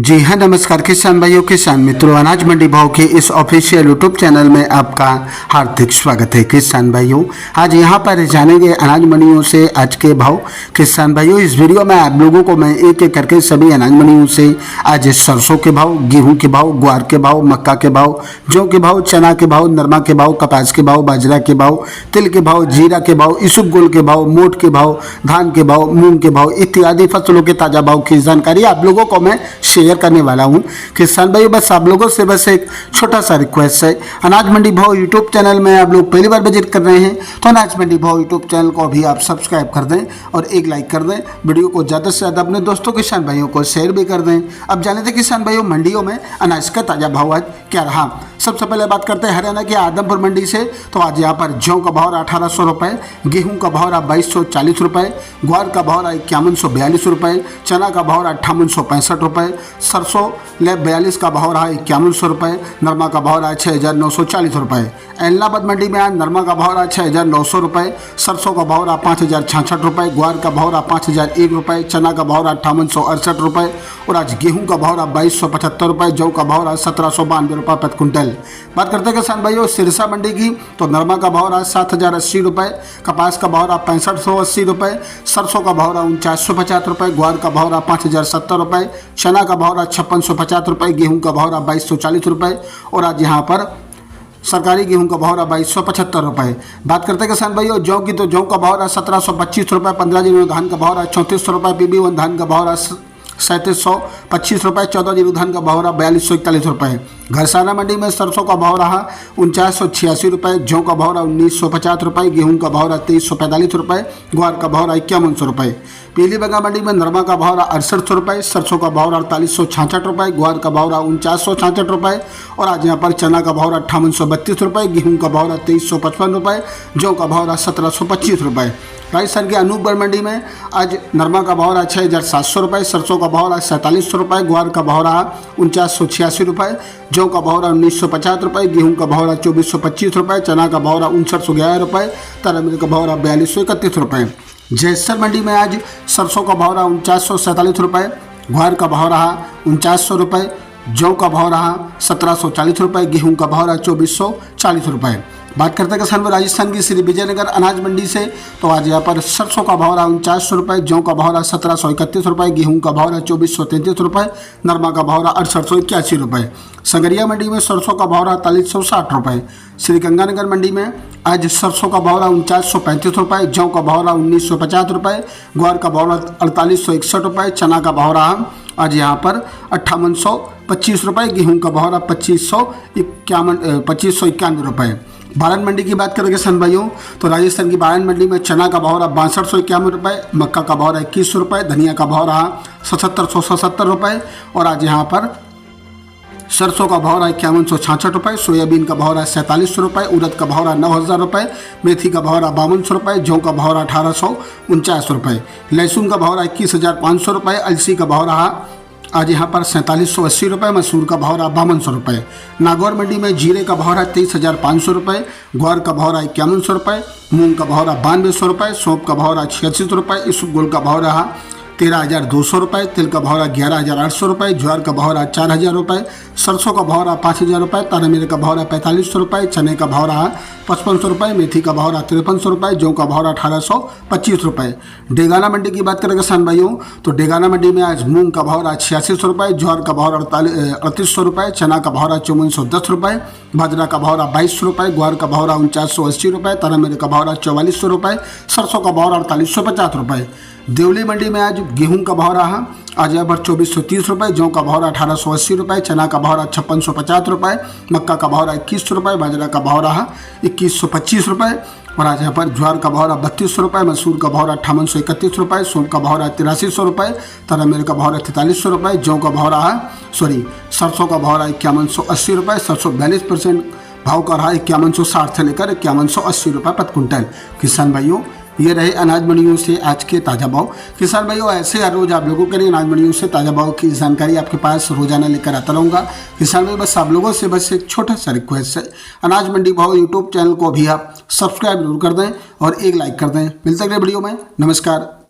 जी हाँ, नमस्कार किसान भाइयों, किसान मित्रों, अनाज मंडी भाव के इस ऑफिशियल यूट्यूब चैनल में आपका हार्दिक स्वागत है। किसान भाइयों, आज यहाँ पर जानेंगे अनाज मंडियों से आज के भाव। किसान भाइयों, इस वीडियो में आप लोगों को मैं एक एक करके सभी अनाज मंडियों से आज सरसों के भाव, गेहूं के भाव, ग्वार के भाव, मक्का के भाव, जौ के भाव, चना के भाव, नरमा के भाव, कपास के भाव, बाजरा के भाव, तिल के भाव, जीरा के भाव, इसबगोल के भाव, मोठ के भाव, धान के भाव, मूंग के भाव इत्यादि फसलों के ताजा भाव की जानकारी आप लोगों को मैं शेयर करने वाला हूं। किसान भाइयों, बस आप लोगों से बस एक छोटा सा रिक्वेस्ट है, अनाज मंडी भाव यूट्यूब चैनल में आप लोग पहली बार विजिट कर रहे हैं तो अनाज मंडी भाव यूट्यूब चैनल को भी आप सब्सक्राइब कर दें और एक लाइक कर दें। वीडियो को ज़्यादा से ज़्यादा अपने दोस्तों किसान भाइयों को शेयर भी कर दें। अब जाने थे किसान भाइयों, मंडियों में अनाज का ताज़ा भाव आज क्या रहा। सबसे पहले बात करते हैं हरियाणा के आदमपुर मंडी से। तो आज यहाँ पर जौ का भाव 1800 रुपये, गेहूँ का भाव 2240 रुपये, ग्वार का भाव 5142 रुपये, चना का भाव 5865 रुपये, सरसों ले 42 का भाव रहा 5100 रुपये, नरमा का भाव रहा 6940 रुपये। एलनाबाद मंडी में आज नरमा का भाव रहा 6900 रुपये, सरसों का भाव रहा 5066 रुपये, ग्वार का भाव रहा 5001 रुपये, चना का भाव रहा 5868 रुपये और आज गेहूँ का भाव रहा 2275 रुपये, जौ का भाव रहा 1792 रुपये प्रति क्विंटल। बात करते हैं किसान भाइयों सिरसा मंडी की। तो नरमा का भाव रहा 7080 रुपये, कपास का भाव रहा 6580 रुपये, सरसों का भाव रहा 4950 रुपये, ग्वार का भाव रहा 5070 रुपये, चना का भाव रहा 5650 रुपये, गेहूँ का भाव रहा 2240 रुपये और आज यहाँ पर सरकारी गेहूं का भाव रहा 2275 रुपये। बात करते हैं किसान भाइयों जौ की। तो जौ का भाव रहा 1725 रुपये, 15 जीरो धान का भाव रहा 3400 रुपये, PB1 धान का भाव रहा 3725 रुपये, 14 जीरो धान का भाव रहा 4241 रुपये। घरसाना मंडी में सरसों का भाव रहा 4986 रुपये, जौ का भाव रहा 1950 रुपये, गेहूं का भाव रहा 2345 रुपये, ग्वार का भाव रहा 5100 रुपये। पीलीबंगा मंडी में नरमा का भाव रहा 6800 रुपये, सरसों का भाव रहा 4866 रुपये, ग्वार का भाव रहा 4966 रुपये और आज यहाँ पर चना का भाव रहा 5832 रुपये, गेहूं का भाव रहा 2355 रुपये, जौ का भाव रहा 1725 रुपये। राजस्थान के अनूपगढ़ मंडी में आज नरमा का भाव रहा 6700 रुपये, सरसों का भाव रहा 4700 रुपये, ग्वार का भाव रहा 4986 रुपये, जौ का भाव रहा 1950 रुपये, गेहूं का भाव रहा 2425 रुपये, चना का भाव रहा 5911 रुपये, तरमिल का भाव रहा 4231 रुपये। जैसर मंडी में आज सरसों का भाव रहा 4947 रुपये, ग्वार का भाव रहा 4900 रुपये, जौ का भाव रहा 1740 रुपये, गेहूं का भाव रहा 2440 रुपये। बात करते हैं किसान भाई राजस्थान की श्री विजयनगर अनाज मंडी से। तो आज यहाँ पर सरसों का भाव रहा 4900 रुपये, जौ का भाव रहा 1731 रुपये, गेहूं का भाव रहा 2433 रुपये, नरमा का भाव रहा 6881 रुपये। संगरिया मंडी में सरसों का भाव रहा 4360 रुपये। श्री गंगानगर मंडी में आज सरसों का भाव रहा 4935 रुपये, जौ का भाव रहा 1950 रुपये, ग्वार का भाव रहा 4861 रुपये, चना का भाव रहा आज यहाँ पर 5825 रुपये, गेहूं का भाव रहा 2591 रुपये। बारन मंडी की बात करें किसान भाइयों, तो राजस्थान की बारन मंडी में चना का भाव रहा 6251 रुपये, मक्का का भाव रहा 2100 रुपये, धनिया का भाव रहा 7770 रुपये और आज यहाँ पर सरसों का भाव रहा 5166 रुपये, सोयाबीन का भाव रहा 4700 रुपये, उड़द का भाव रहा 9000 रुपये, मेथी का भाव रहा 5200 रुपये, जौ का भाव रहा 1849 रुपये, लहसुन का भाव रहा 21500 रुपये, अलसी का भाव रहा आज यहाँ पर 4780 रुपये, मसूर का भाव रहा 5200 रुपये। नागौर मंडी में जीरे का भाव रहा 23500 रुपये, ग्वार का भाव रहा 5100 रुपये, मूंग का भाव रहा 9200 रुपये, सौंफ का भाव रहा 86 रुपये, इसबगोल का भाव रहा 13200 रुपये, तिल का भाव रहा 11800 रुपये, ज्वार का भाव रहा 4000 रुपये, सरसों का भाव रहा 5000 रुपये, तारामीर का भाव रहा 4500 रुपये, चने का भाव रहा 5500 रुपये, मेथी का भाव रहा 5300 रुपये, जौ का भाव रहा 1825 रुपये। डेगाना मंडी की बात करें किसान भाइयों, तो डेगाना मंडी में आज मूंग का भाव रहा 8600 रुपये, ज्वार का भाव रहा 3800 रुपये, चना का भाव रहा 5410 रुपये, बाजरा का भाव रहा 2200 रुपये, ग्वार का भाव रहा 4980 रुपये, तारामीर का भाव रहा 4400 रुपये, सरसों का भाव रहा 4850 रुपये। देवली मंडी में आज गेहूं का भाव रहा आज यहाँ पर 2430 रुपये, जौ का भाव रहा 1880 रुपये, चना का भाव रहा 5650 रुपये, मक्का का भाव रहा 2100 रुपये, बाजरा का भाव रहा 2125 रुपये और आज यहाँ पर ज्वार का भाव रहा 3200 रुपये, मसूर का भाव रहा 5831 रुपये, सौंफ का भाव रहा 8300 रुपये, तारामीर का भाव रहा 4300 रुपये, जौ का भाव रहा सरसों का भाव रहा 5180 रुपये, सरसों 42% भाव का रहा 5160 से लेकर 5180 रुपये प्रति क्विंटल। किसान भाइयों, ये रहे अनाज मंडियों से आज के ताज़ा भाव। किसान भाइयों, ऐसे हर रोज आप लोगों के लिए अनाज मंडियों से ताज़ा भाव की जानकारी आपके पास रोजाना लेकर आता रहूँगा। किसान भाई, बस आप लोगों से बस एक छोटा सा रिक्वेस्ट है, अनाज मंडी भाव यूट्यूब चैनल को भी आप सब्सक्राइब जरूर कर दें और एक लाइक कर दें। मिलते अगले वीडियो में। नमस्कार।